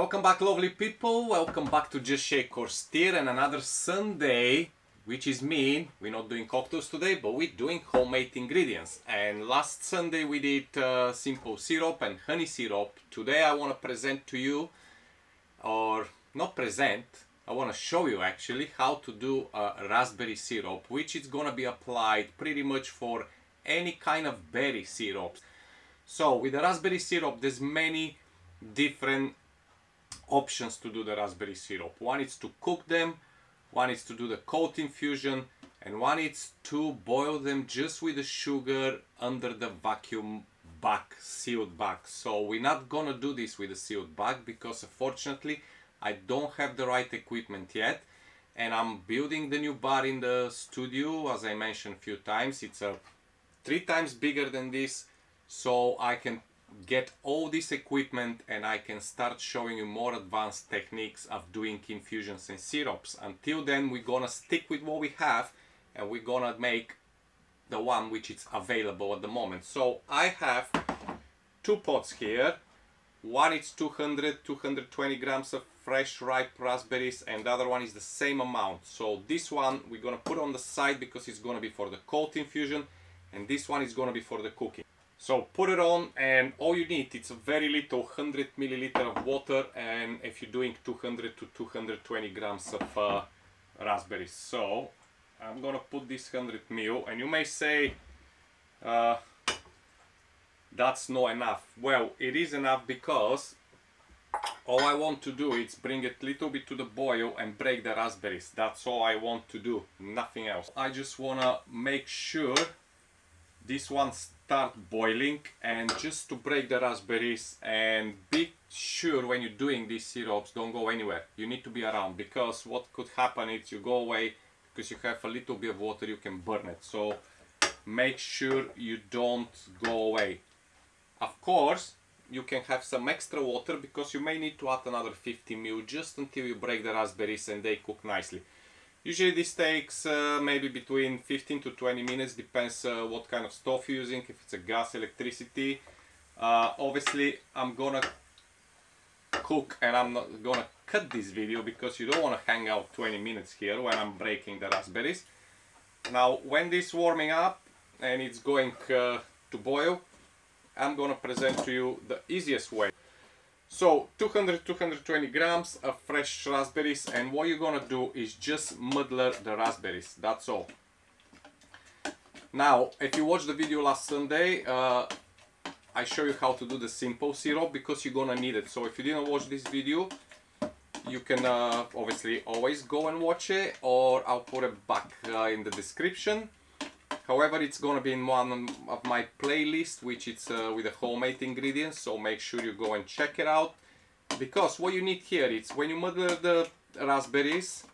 Welcome back, lovely people. Welcome back to Just Shake or Stir and another Sunday, which is mean we're not doing cocktails today, but we're doing homemade ingredients. And last Sunday we did simple syrup and honey syrup. Today I want to present to you, or not present, I want to show you actually how to do a raspberry syrup, which is gonna be applied pretty much for any kind of berry syrups. So with the raspberry syrup, there's many different options to do the raspberry syrup. One is to cook them, one is to do the cold infusion, and one is to boil them just with the sugar under the vacuum bag, sealed bag. So we're not gonna do this with a sealed bag because unfortunately I don't have the right equipment yet, and I'm building the new bar in the studio. As I mentioned a few times, it's 3 times bigger than this, so I can get all this equipment and I can start showing you more advanced techniques of doing infusions and syrups. Until then, we're gonna stick with what we have and we're gonna make the one which is available at the moment. So I have 2 pots here. One is 220 grams of fresh ripe raspberries, and the other one is the same amount. So this one we're gonna put on the side because it's gonna be for the cold infusion, and this one is gonna be for the cooking. So put it on, and all you need, it's a very little 100 milliliter of water, and if you're doing 200 to 220 grams of raspberries. So I'm gonna put this 100 ml, and you may say that's not enough. Well, it is enough because all I want to do is bring it a little bit to the boil and break the raspberries. That's all I want to do, nothing else. I just wanna make sure this one start boiling, and just to break the raspberries. And be sure when you're doing these syrups, don't go anywhere. You need to be around, because what could happen is you go away because you have a little bit of water, you can burn it. So make sure you don't go away. Of course, you can have some extra water because you may need to add another 50 ml just until you break the raspberries and they cook nicely. Usually this takes maybe between 15 to 20 minutes, depends what kind of stove you're using, if it's a gas, electricity. Obviously I'm gonna cook and I'm not gonna cut this video because you don't want to hang out 20 minutes here when I'm breaking the raspberries. Now when this is warming up and it's going to boil, I'm gonna present to you the easiest way. So 200-220 grams of fresh raspberries, and what you're gonna do is just muddle the raspberries, that's all. Now if you watched the video last Sunday, I show you how to do the simple syrup because you're gonna need it. So if you didn't watch this video, you can obviously always go and watch it, or I'll put it back in the description. However, it's gonna be in one of my playlists, which is with the homemade ingredients, so make sure you go and check it out. Because what you need here is, when you muddle the raspberries,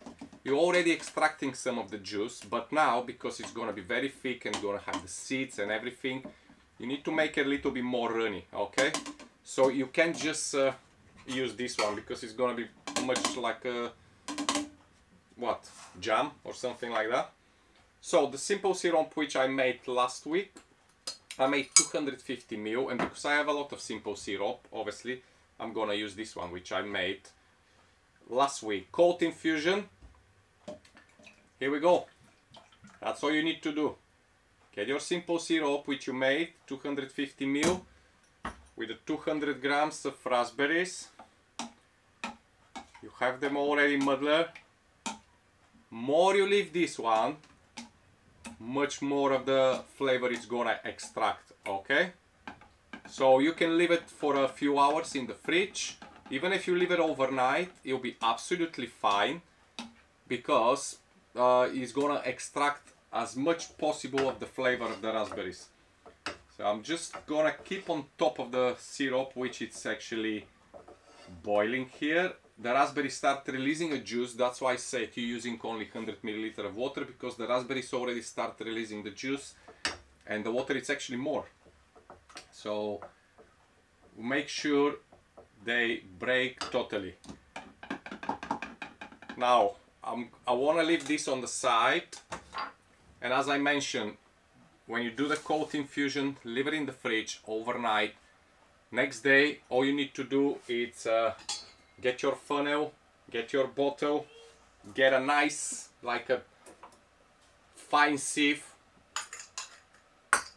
you're already extracting some of the juice, but now, because it's gonna be very thick and gonna have the seeds and everything, you need to make it a little bit more runny, okay? So you can't just use this one, because it's gonna be much like a, what, jam or something like that. So the simple syrup which I made last week, I made 250 ml, and because I have a lot of simple syrup, obviously I'm gonna use this one which I made last week. Cold infusion, here we go. That's all you need to do. Get your simple syrup which you made, 250 ml, with the 200 grams of raspberries. You have them already muddled. More you leave this one, much more of the flavor is gonna extract, okay? So you can leave it for a few hours in the fridge. Even if you leave it overnight, it'll be absolutely fine, because it's gonna extract as much possible of the flavor of the raspberries. So I'm just gonna keep on top of the syrup, which is actually boiling here. The raspberries start releasing a juice, that's why I said you're using only 100 milliliter of water, because the raspberries already start releasing the juice, and the water is actually more. So make sure they break totally. Now I want to leave this on the side, and as I mentioned, when you do the cold infusion, leave it in the fridge overnight. Next day all you need to do is get your funnel, get your bottle, get a nice, like a fine sieve,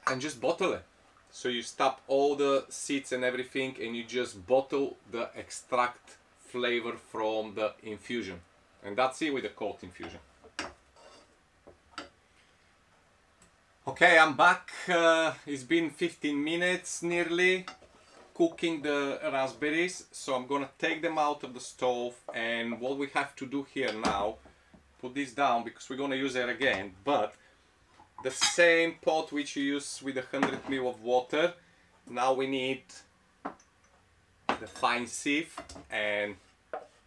and just bottle it. So you stop all the seeds and everything, and you just bottle the extract flavor from the infusion. And that's it with the cold infusion. Okay, I'm back. It's been 15 minutes nearly cooking the raspberries. So I'm gonna take them out of the stove, and what we have to do here now, put this down because we're gonna use it again, but the same pot which you use with 100 ml of water, now we need the fine sieve, and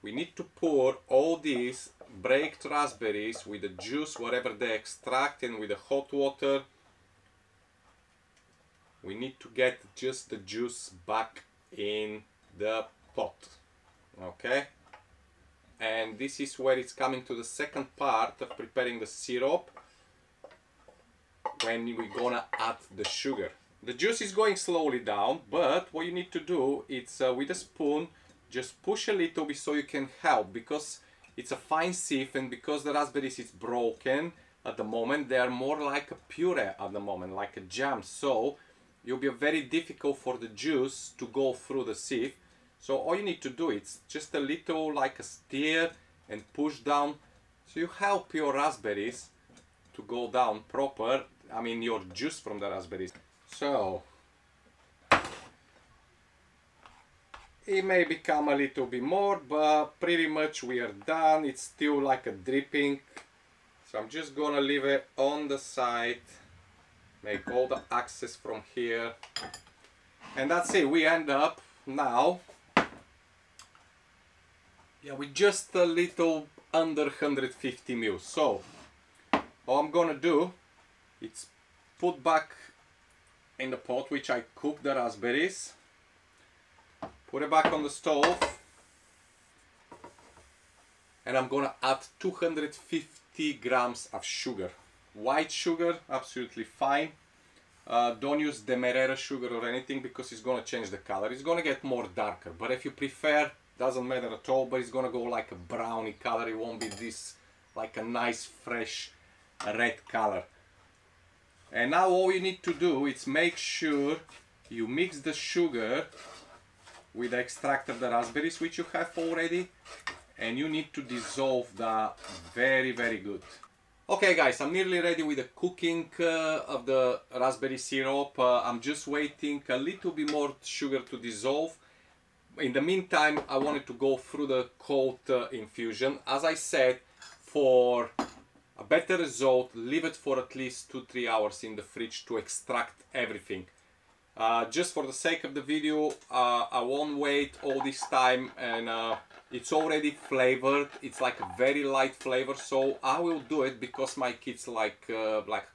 we need to pour all these breaked raspberries with the juice, whatever they extract, and with the hot water. We need to get just the juice back in the pot. Okay? And this is where it's coming to the second part of preparing the syrup, when we're gonna add the sugar. The juice is going slowly down, but what you need to do is with a spoon, just push a little bit so you can help, because it's a fine sieve, and because the raspberries is broken at the moment, they are more like a puree at the moment, like a jam. So it'll be very difficult for the juice to go through the sieve. So all you need to do is just a little like a stir and push down, so you help your raspberries to go down proper. I mean your juice from the raspberries. So it may become a little bit more, but pretty much we are done. It's still like a dripping, so I'm just gonna leave it on the side, make all the access from here, and that's it. We end up now, yeah, with just a little under 150 ml. So all I'm gonna do is put back in the pot which I cooked the raspberries, put it back on the stove, and I'm gonna add 250 grams of sugar. White sugar, absolutely fine. Don't use demerara sugar or anything, because it's gonna change the color. It's gonna get more darker, but if you prefer, doesn't matter at all, but it's gonna go like a browny color. It won't be this like a nice fresh red color. And now all you need to do is make sure you mix the sugar with the extract of the raspberries which you have already, and you need to dissolve that very good. Okay guys, I'm nearly ready with the cooking of the raspberry syrup. I'm just waiting a little bit more sugar to dissolve. In the meantime, I wanted to go through the cold infusion. As I said, for a better result, leave it for at least 2-3 hours in the fridge to extract everything. Just for the sake of the video, I won't wait all this time, and it's already flavored. It's like a very light flavor, so I will do it because my kids like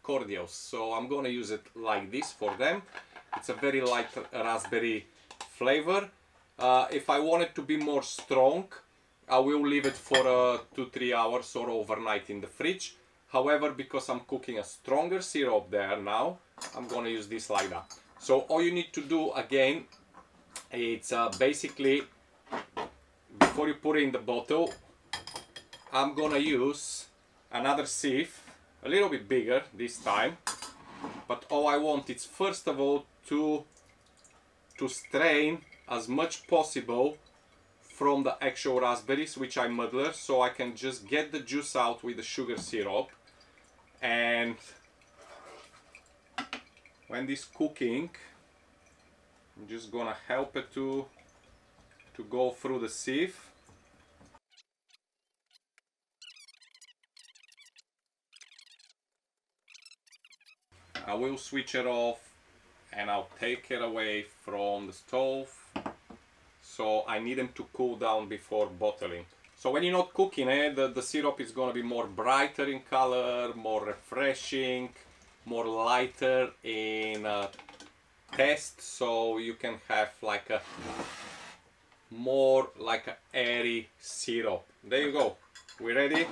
cordials, so I'm gonna use it like this for them. It's a very light raspberry flavor. If I want it to be more strong, I will leave it for 2-3 hours or overnight in the fridge. However, because I'm cooking a stronger syrup there now, I'm gonna use this like that. So all you need to do again, it's basically, before you put it in the bottle, I'm gonna use another sieve, a little bit bigger this time. But all I want is first of all to strain as much possible from the actual raspberries which I muddler, so I can just get the juice out with the sugar syrup. And when this cooking, I'm just gonna help it to go through the sieve. I will switch it off and I'll take it away from the stove. So I need them to cool down before bottling. So when you're not cooking it, the syrup is going to be more brighter in color, more refreshing, more lighter in taste. So you can have like a more like a airy syrup. There you go. We're ready.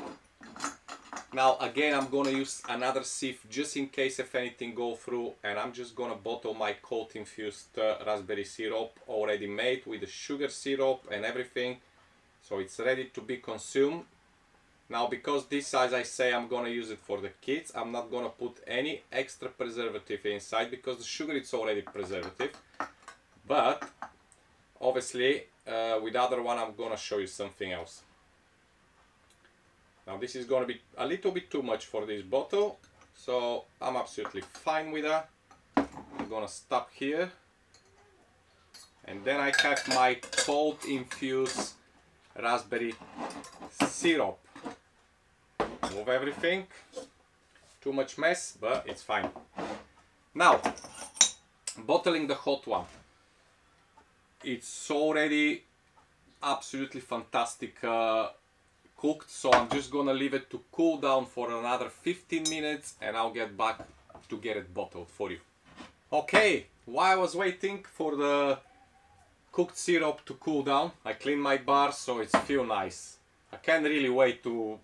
Now again, I'm going to use another sieve just in case if anything go through, and I'm just going to bottle my cold infused raspberry syrup already made with the sugar syrup and everything. so it's ready to be consumed. Now, because this, as I say, I'm gonna use it for the kids, I'm not gonna put any extra preservative inside because the sugar is already preservative. But obviously with the other one I'm gonna show you something else. Now this is gonna be a little bit too much for this bottle, so I'm absolutely fine with that. I'm gonna stop here, and then I have my cold infused raspberry syrup. Move everything. Too much mess, but it's fine. Now, bottling the hot one. It's already absolutely fantastic cooked, so I'm just gonna leave it to cool down for another 15 minutes and I'll get back to get it bottled for you. Okay, while I was waiting for the cooked syrup to cool down, I cleaned my bar so it's feel nice. I can't really wait to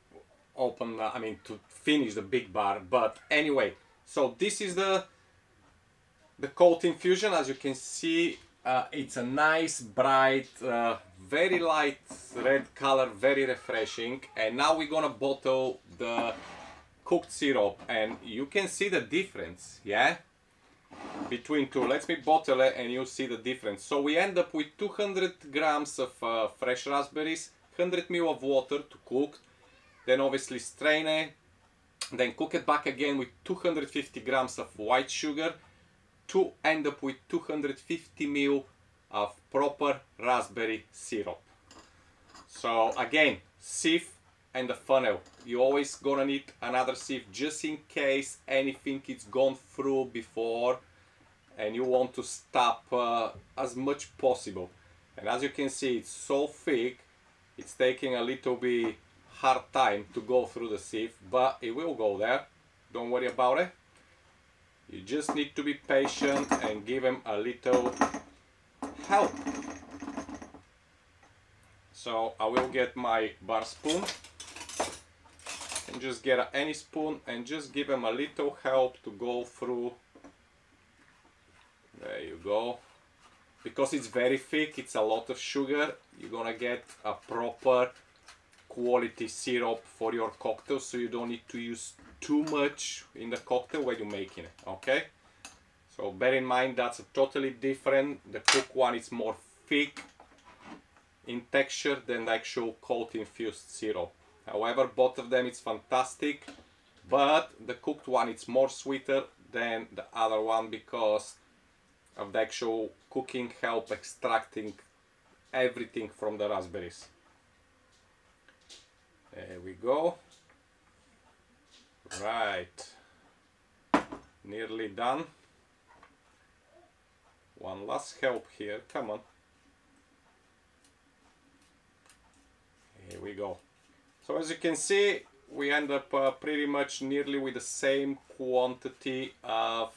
open, to finish the big bar, but anyway, so this is the cold infusion. As you can see, it's a nice, bright, very light red color, very refreshing. And now we're gonna bottle the cooked syrup, and you can see the difference, yeah, between two. Let me bottle it and you'll see the difference. So we end up with 200 grams of fresh raspberries, 100 ml of water to cook, then obviously strain it, then cook it back again with 250 grams of white sugar to end up with 250 ml of proper raspberry syrup. So again, sieve and the funnel. You always gonna need another sieve just in case anything is gone through before and you want to stop as much possible. And as you can see, it's so thick, it's taking a little bit hard time to go through the sieve, but it will go there. Don't worry about it. You just need to be patient and give them a little help. So I will get my bar spoon and just get any spoon and just give them a little help to go through. There you go. Because it's very thick, it's a lot of sugar, you're gonna get a proper quality syrup for your cocktail, so you don't need to use too much in the cocktail when you're making it, okay? So bear in mind that's a totally different. The cooked one is more thick in texture than the actual cold infused syrup. However, both of them it's fantastic, but the cooked one it's more sweeter than the other one because of the actual cooking help extracting everything from the raspberries. There we go. Right, nearly done. One last help here, come on. Here we go. So as you can see, we end up pretty much nearly with the same quantity of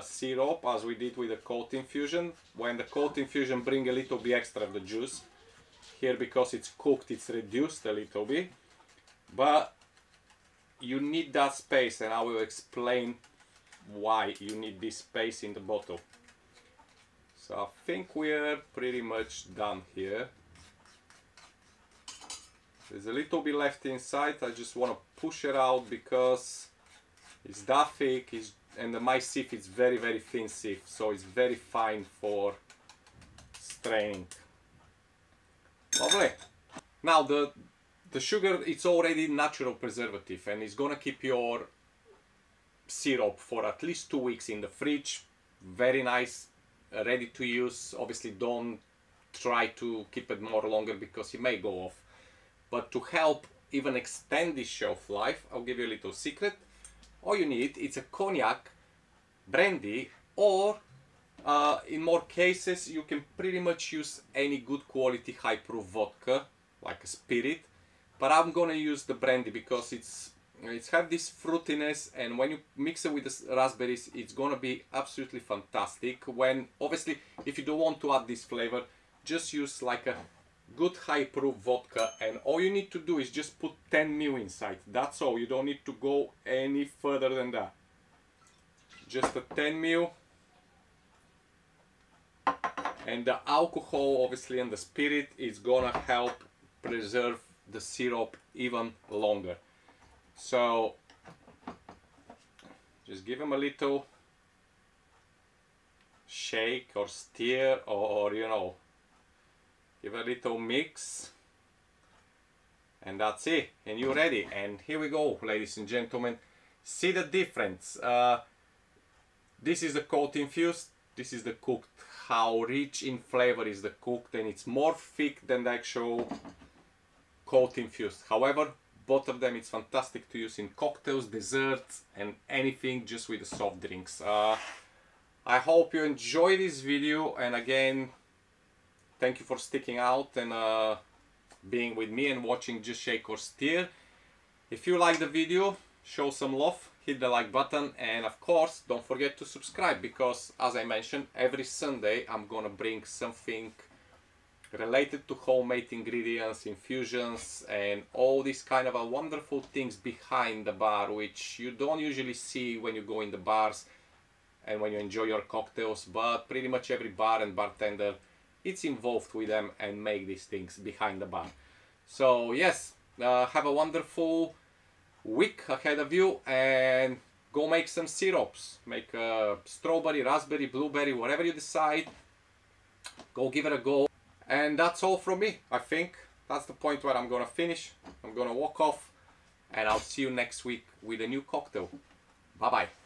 syrup as we did with the cold infusion. When the cold infusion bring a little bit extra of the juice. Here, because it's cooked, it's reduced a little bit. But you need that space, and I will explain why you need this space in the bottle. So I think we're pretty much done here. There's a little bit left inside. I just want to push it out because it's that thick, and my sieve is very, very thin sieve, so it's very fine for straining. Lovely. Now the sugar, it's already natural preservative and it's gonna keep your syrup for at least 2 weeks in the fridge. Very nice, ready to use. Obviously don't try to keep it more longer because it may go off. But to help even extend this shelf life, I'll give you a little secret. All you need is a cognac, brandy, or in more cases you can pretty much use any good quality high proof vodka, like a spirit. But I'm gonna use the brandy because it's have this fruitiness, and when you mix it with the raspberries, it's gonna be absolutely fantastic. When obviously, if you don't want to add this flavor, just use like a good high proof vodka, and all you need to do is just put 10 ml inside. That's all. You don't need to go any further than that. Just a 10 ml, and the alcohol obviously and the spirit is gonna help preserve the syrup even longer. So just give them a little shake or stir, or you know, give a little mix, and that's it, and you're ready. And here we go, ladies and gentlemen. See the difference. This is the cold infused, this is the cooked. How rich in flavor is the cooked, and it's more thick than the actual cold infused. However, both of them, it's fantastic to use in cocktails, desserts, and anything just with the soft drinks. I hope you enjoy this video, and again, thank you for sticking out and being with me and watching Just Shake or Stir. If you like the video, show some love, hit the like button, and of course don't forget to subscribe, because as I mentioned, every Sunday I'm gonna bring something related to homemade ingredients, infusions, and all these kind of wonderful things behind the bar, which you don't usually see when you go in the bars and when you enjoy your cocktails, but pretty much every bar and bartender, it's involved with them and make these things behind the bar. So yes, have a wonderful week ahead of you, and go make some syrups. Make strawberry, raspberry, blueberry, whatever you decide, go give it a go. And that's all from me. I think that's the point where I'm gonna finish. I'm gonna walk off, and I'll see you next week with a new cocktail. Bye bye.